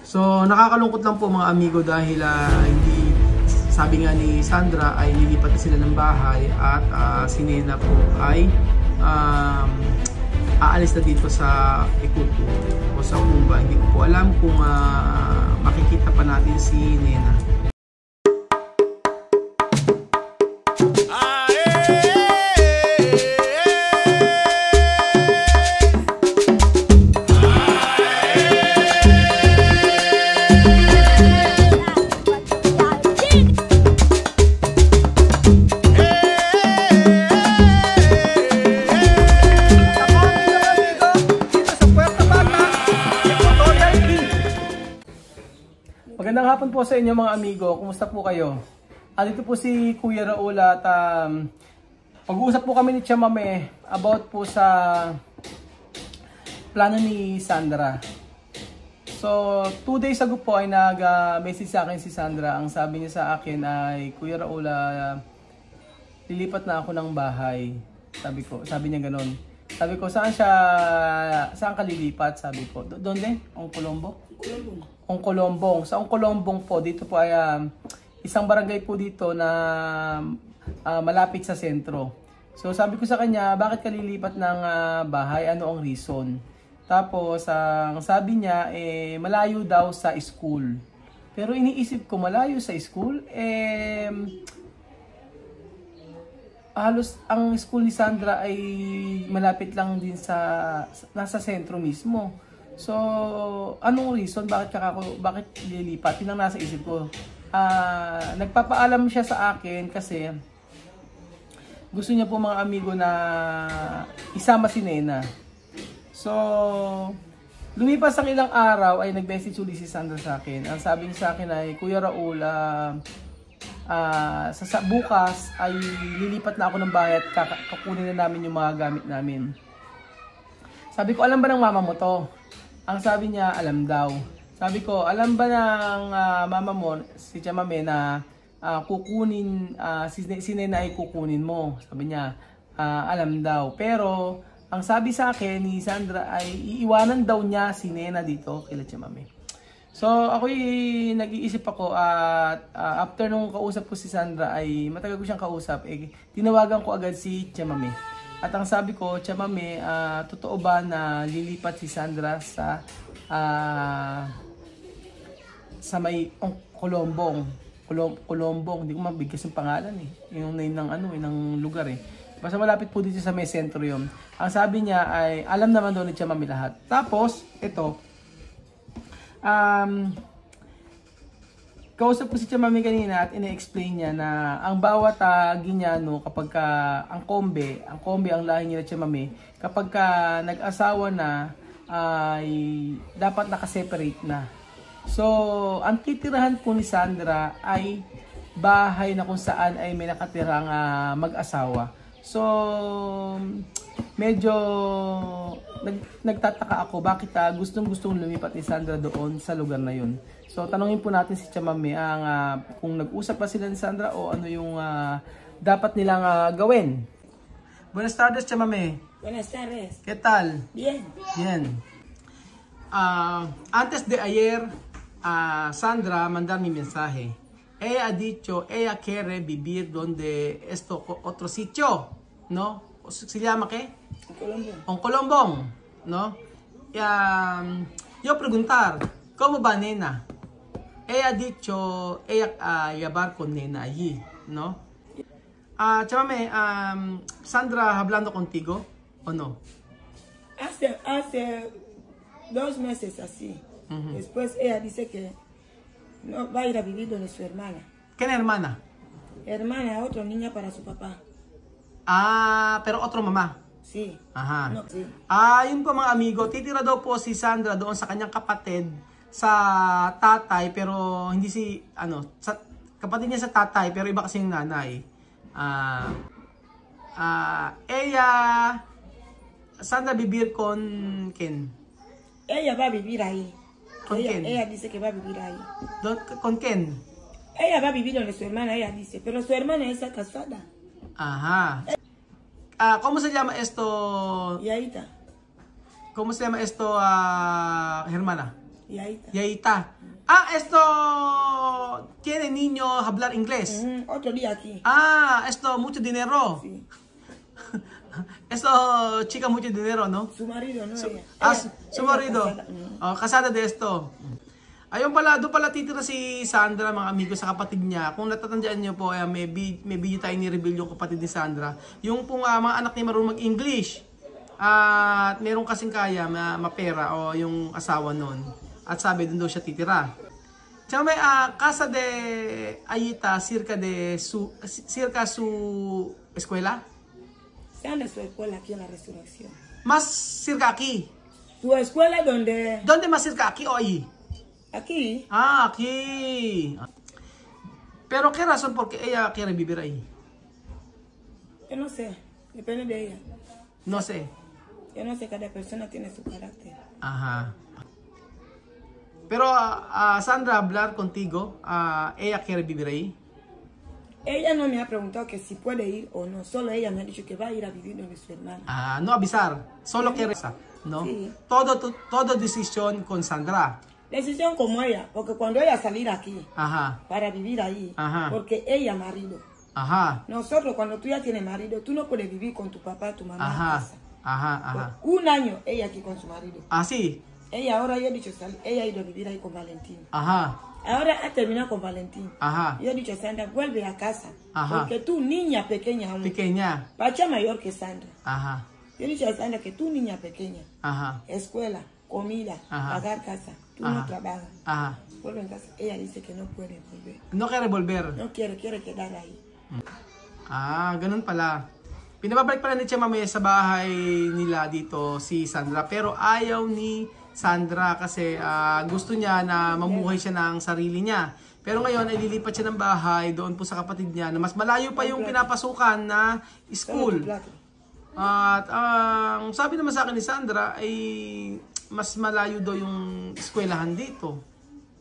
So nakakalungkot lang po mga amigo dahil hindi, sabi nga ni Sandra ay lilipat na sila ng bahay at si Nena po ay aalis na dito sa Ikutu o sa Kumba. Hindi ko po alam kung makikita pa natin si Nena. Magandang hapon po sa inyo mga amigo. Kumusta po kayo? Dito po si Kuya Raul at pag-uusap po kami ni Tia Mame about po sa plano ni Sandra. So, 2 days ago po ay nag-message sa akin si Sandra. Ang sabi niya sa akin ay, Kuya Raul, lilipat na ako ng bahay. Sabi niya ganun. Sabi ko, saan ka lilipat? Sabi ko, doon din? Ang Colombo? Ongkolombong. Sa Ongkolombong po, dito po ay isang barangay po dito na malapit sa sentro. So sabi ko sa kanya, bakit ka lilipat ng bahay? Ano ang reason? Tapos ang sabi niya, malayo daw sa school. Pero iniisip ko, malayo sa school? Halos ang school ni Sandra ay malapit lang din nasa sentro mismo. So, anong reason bakit lilipat? Yun ang nasa isip ko. Nagpapaalam siya sa akin kasi gusto niya po mga amigo na isama si Nena. So, lumipas ang ilang araw ay nag-message ulit si Sandra sa akin. Ang sabi niya sa akin ay, Kuya Raul, sa bukas ay lilipat na ako ng bahay at kakunin na namin yung mga gamit namin. Sabi ko, alam ba ng mama mo to? Ang sabi niya, alam daw. Sabi ko, alam ba ng mama mo, si Tia Mame, na si Nena ay kukunin mo? Sabi niya, alam daw. Pero, ang sabi sa akin ni Sandra ay iiwanan daw niya si Nena dito kay Tia Mame. So, ako'y nag-iisip ako at after nung kausap ko si Sandra ay matagal ko siyang kausap, tinawagan ko agad si Tia Mame. At ang sabi ko, Tia Mame, totoo ba na lilipat si Sandra sa may Colombong? Colombong, hindi ko mabigkas yung pangalan yung name ng lugar Basta malapit po dito sa may sentro yun. Ang sabi niya ay, alam naman doon ni Tia Mame lahat. Tapos, ito, kausap ko si Tia Mame kanina at ina-explain niya na ang bawat Ginyano kapag ang kombe ang lahi nila Tia Mame, kapag nag-asawa na ay dapat nakaseparate na. So, ang titirahan po ni Sandra ay bahay na kung saan ay may nakatirang mag-asawa. So, medyo nagtataka ako bakit gustong lumipat ni Sandra doon sa lugar na yun. So tanungin po natin si Tia Mame kung nag-usap pa sila ni Sandra o ano yung dapat nilang gawin. Buenas tardes, Tia Mame. Buenas tardes. ¿Qué tal? Bien. Bien. Antes de ayer, Sandra mandó mi mensaje. Ella ha dicho, ella quiere vivir donde otro sitio, ¿no? ¿Se llama qué? Colombong, ¿no? Yo preguntar, ¿cómo va Nena? Ella ha dicho, llevar con Nena allí, ¿no? Tia Mame, Sandra hablando contigo, ¿o no? Hace 2 meses así. Después ella dice que no, va a ir a vivir donde su hermana. ¿Qué hermana? Hermana, otra niña para su papá. Pero otro mamá. Sí. Aha. No, sí. Yun po mga amigo, titira daw po si Sandra doon sa kanyang kapatid sa tatay, pero hindi kapatid niya sa tatay, pero iba kasi yung nanay. Ella, Sandra vivir con quién? Ella va a vivir ahí. ¿Con quién? Ella dice que va a vivir ahí. ¿Con quién? Ella va a vivir donde su hermana, ella dice, pero su hermana está casada. Ajá. ¿Cómo se llama esto? Yaita. ¿Cómo se llama esto, hermana? Yaita. Ah, esto tiene niño hablar inglés. Otro día aquí. Ah, esto mucho dinero. Sí. Esto chica mucho dinero, ¿no? Su marido, no ella. Su marido. Casada. Oh, kasada de esto. Ayun pala, doon pala titira si Sandra, mga amigo, sa kapatid niya. Kung natatandaan niyo po, may video tayo ni-reveal yung kapatid ni Sandra. Yung pong mga anak niya marunong mag-English. At meron kasing kaya, mapera o yung asawa nun. At sabi, doon daw siya titira. Tsaka may casa de Ayita, circa su escuela? Sandra su escuela aquí en la Resurrección. Más cerca aquí. Su escuela donde... ¿Dónde más cerca? ¿Aquí o allí? Aquí. Ah, aquí. Pero ¿qué razón por qué ella quiere vivir ahí? Yo no sé, depende de ella. No sé. Yo no sé, cada persona tiene su carácter. Ajá. Pero Sandra, hablar contigo, ella quiere vivir ahí. Ella no me ha preguntado que si puede ir o no, solo ella me ha dicho que va a ir a vivir donde su hermana. No avisar, solo quiere, ¿no? Sí. Todo decisión con Sandra. Decisión como ella, porque cuando ella salir aquí, Ajá. para vivir ahí, Ajá. porque ella marido. Ajá. Nosotros cuando tú ya tienes marido, tú no puedes vivir con tu papá, tu mamá en Ajá. casa. Ajá. Un año ella aquí con su marido. Ah, sí. Ella ahora yo he dicho, ella ha ido a vivir ahí con Valentín. Ajá. Ahora ha terminado con Valentín. Ajá. Yo he dicho, Sandra, vuelve a casa. Ajá. Porque tú, niña pequeña aún. Pequeña. Pacha mayor que Sandra. Ajá. Yo he dicho a Sandra que tú, niña pequeña. Ajá. Escuela, comida, Ajá. pagar casa. Tú Ajá. no trabajas. Ajá. Vuelve en casa. Ella dice que no puede volver. No quiere volver. No quiere quedar ahí. Ganun pala. Pinababalik pala ni Tia Mame sa bahay nila dito si Sandra. Pero ayaw ni Sandra kasi gusto niya na mamuhay siya ng sarili niya. Pero ngayon ay lilipat siya ng bahay doon po sa kapatid niya na mas malayo pa yung pinapasukan na school. At ang sabi naman sa akin ni Sandra ay mas malayo daw yung eskwelahan dito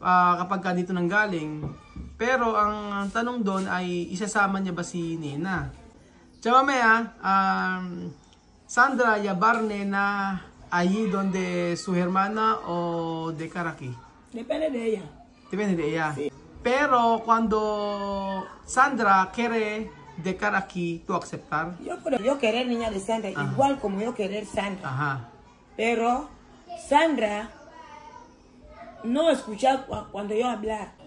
kapag dito nang galing. Pero ang tanong doon ay isasama niya ba si Nena? Tia Mame, Sandra, llevar Nena allí donde su hermana o dejar aquí? Depende de ella. Depende de ella. Sí. Pero cuando Sandra quiere dejar aquí, ¿tú aceptar? Yo querer niña de Sandra, igual como yo querer Sandra. Ajá. Pero Sandra no escuchar cuando yo hablar.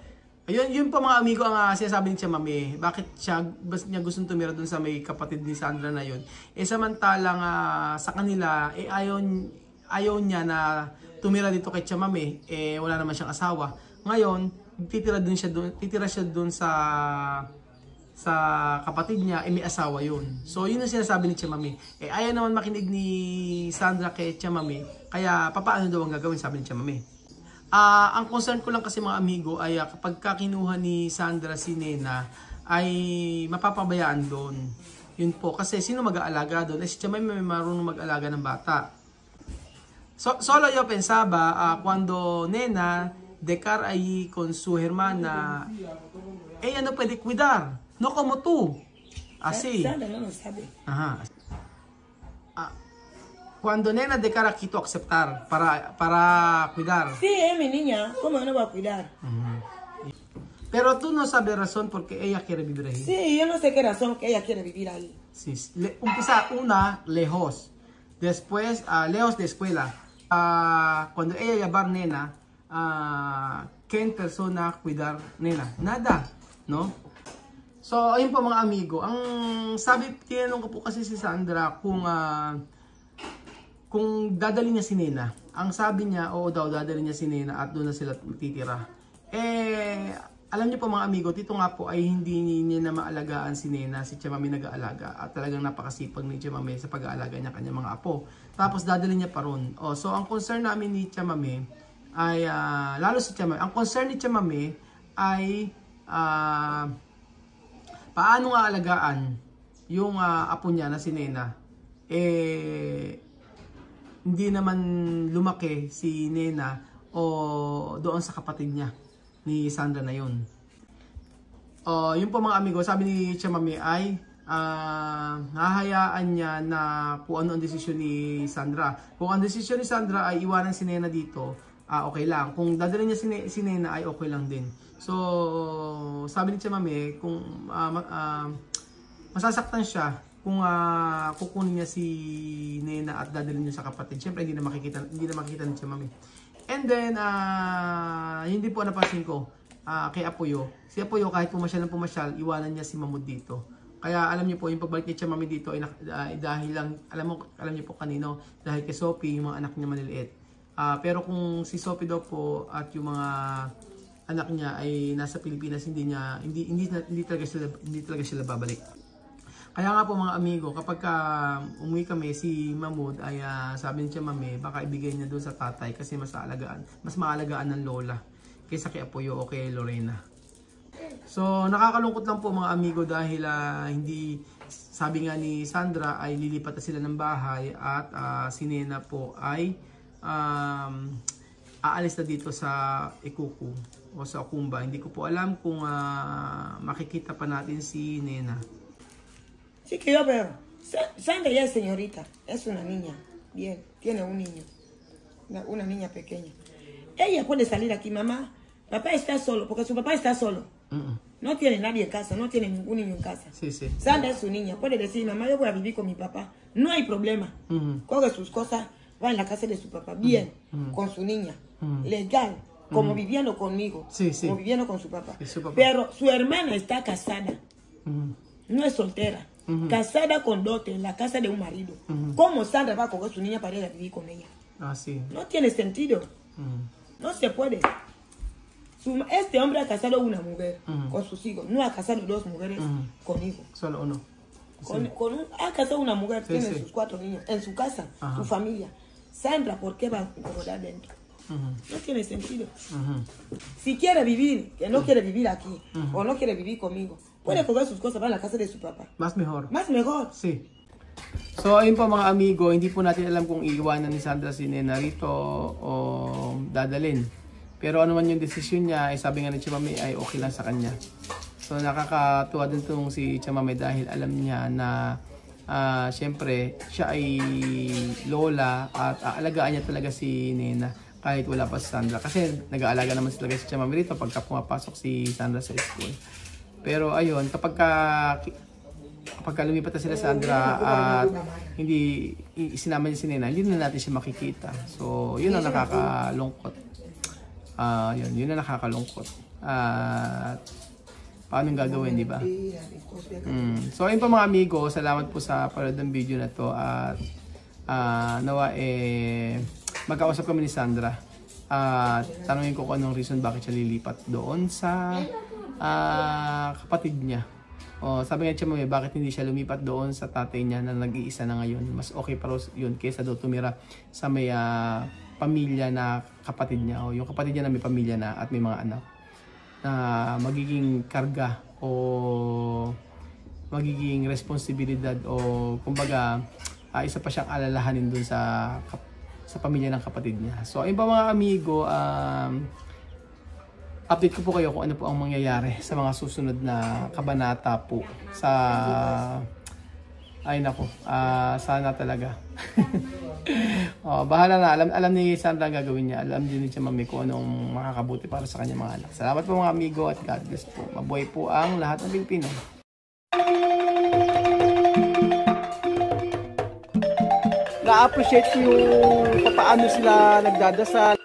Ayun, yun po mga amigo ang sinasabi ni Tia Mame. Bakit niya gustong tumira dun sa may kapatid ni Sandra na yun? samantalang sa kanila, ayaw niya na tumira dito kay Tia Mame. Wala naman siyang asawa. Ngayon, titira siya dun sa kapatid niya, may asawa yun. So, yun ang sinasabi ni Tia Mame. Ayaw naman makinig ni Sandra kay Tia Mame. Kaya, papaano daw ang gagawin, sabi ni Tia Mame. Ang concern ko lang kasi mga amigo ay kapag kinuha ni Sandra si Nena ay mapapabayaan doon. Yun po. Kasi sino mag-aalaga doon? Si Tia Mame may marunong mag-alaga ng bata. Solo yo pensaba cuando Nena dejar ahí con su hermana, ella no puede cuidar. No como tú. Así. Sandra no lo sabe. Ajá. Cuando Nena dejar aquí, tú aceptar para cuidar. Sí, mi niña. ¿Cómo no va a cuidar? Pero tú no sabes razón por qué ella quiere vivir ahí. Sí, yo no sé qué razón que ella quiere vivir ahí. Sí. Lejos. Después, lejos de escuela. Cuando ella llevar Nena, ¿quién persona cuidar Nena? Nada, ¿no? So, ayun po mga amigo. Ang tinanong ko po kasi si Sandra kung dadali niya si Nena. Ang sabi niya, oo daw, dadali niya si Nena at doon na sila titira. Alam niyo po mga amigo, dito nga po ay hindi niya na maalagaan si Nena, si Tia Mame nag-aalaga. At talagang napakasipag ni Tia Mame sa pag-aalaga niya kanyang mga apo. Tapos dadali niya pa ron. So ang concern namin ni Tia Mame ay, lalo si Tia Mame, ang concern ni Tia Mame ay paano nga alagaan yung apo niya na si Nena. Hindi naman lumaki si Nena o doon sa kapatid niya ni Sandra na yun. Yun po mga amigo, sabi ni Tia Mame ay hahayaan niya na kung ano ang desisyon ni Sandra. Kung ang desisyon ni Sandra ay iwanan si Nena dito, okay lang. Kung dadalhin niya si Nena ay okay lang din. So, sabi ni Chamame, kung masasaktan siya kung kukunin niya si Nena at dadalhin niya sa kapatid. Siyempre, hindi na makikita ni Chamame. And then, hindi po napansin ko kay Apoyo. Si Apoyo, kahit pumasyal, iwanan niya si Mamud dito. Kaya alam niyo po, yung pagbalik ni Chamame dito ay dahil lang, alam niyo po kanino, dahil kay Sophie, yung mga anak niya maliliit. Pero kung si Sophie daw po at yung mga anak niya ay nasa Pilipinas, hindi talaga sila babalik. Kaya nga po mga amigo, kapag umuwi kami, si Mamud ay sabi ni Chamame, baka ibigay niya doon sa tatay kasi mas maalagaan ng lola kaysa kay Apoyo o kay Lorena. So, nakakalungkot lang po mga amigo dahil hindi, sabi nga ni Sandra ay lilipat na sila ng bahay at si Nena po ay aalis na dito sa Ikuku o sa Okumba. Hindi ko po alam kung makikita pa natin si Nena. Sí que yo veo. Sandra ya es señorita, es una niña, bien, tiene un niño, una niña pequeña. Ella puede salir aquí, mamá, papá está solo, porque su papá está solo. No tiene nadie en casa, no tiene ningún niño en casa. Sí, sí. Sandra es su niña, puede decir, mamá, yo voy a vivir con mi papá. No hay problema. Coge sus cosas, va en la casa de su papá, bien, con su niña, legal, como viviendo conmigo, sí, sí. como viviendo con su papá. Su papá. Pero su hermana está casada, no es soltera, casada con dote en la casa de un marido. ¿Cómo Sandra va a coger su niña para ir a vivir con ella? Sí. No tiene sentido. No se puede. Este hombre ha casado una mujer con sus hijos, no ha casado dos mujeres con hijos. Solo uno. Ha casado una mujer, Sí, tiene sí. sus 4 niños, en su casa, su familia. Sandra, ¿por qué va a incomodar dentro? No tiene sentido. Si quiere vivir, que no quiere vivir aquí, o no quiere vivir conmigo, puede coger sus cosas, va a la casa de su papá. Más mejor. Más mejor. Sí. So, ayun po mga amigo, hindi po natin alam kung iiwanan ni Sandra si Nena rito o dadalhin. Pero ano man yung desisyon niya, ay sabi nga ni Chamame ay okay lang sa kanya. So, nakakatuwa din itong si Chamame dahil alam niya na syempre, siya ay lola at aalagaan niya talaga si Nena kahit wala pa si Sandra. Kasi nag-aalaga naman talaga si Chamame rito pagka pumapasok si Sandra sa school. Pero ayun, kapag lumipat na sila Sandra at hindi sinama niya si Nena, hindi na natin siya makikita. So, yun ang nakakalungkot. Yun na nakakalungkot. Paano gagawin, di ba? So, ayun po mga amigo, salamat po sa panood ng video na to at nawa magkausap kami ni Sandra at tanungin ko kung anong reason bakit siya lilipat doon sa kapatid niya. Sabi nga siya, bakit hindi siya lumipat doon sa tatay niya na nag-iisa na ngayon? Mas okay pa yun kaysa doon tumira sa may pamilya na kapatid niya o yung kapatid niya na may pamilya na at may mga anak na magiging karga o magiging responsibilidad o kumbaga isa pa siyang alalahanin dun sa pamilya ng kapatid niya. So ayun pa mga amigo, update ko po kayo kung ano po ang mangyayari sa mga susunod na kabanata po sa ay nako, sana talaga. Bahala na, alam ni Sandra ang gagawin niya. Alam din ni Chamame kung anong makakabuti para sa kanya mga anak. Salamat po mga amigo at God bless po. Mabuhay po ang lahat ng Pilipino. Na-appreciate ko yung paano sila nagdadasal.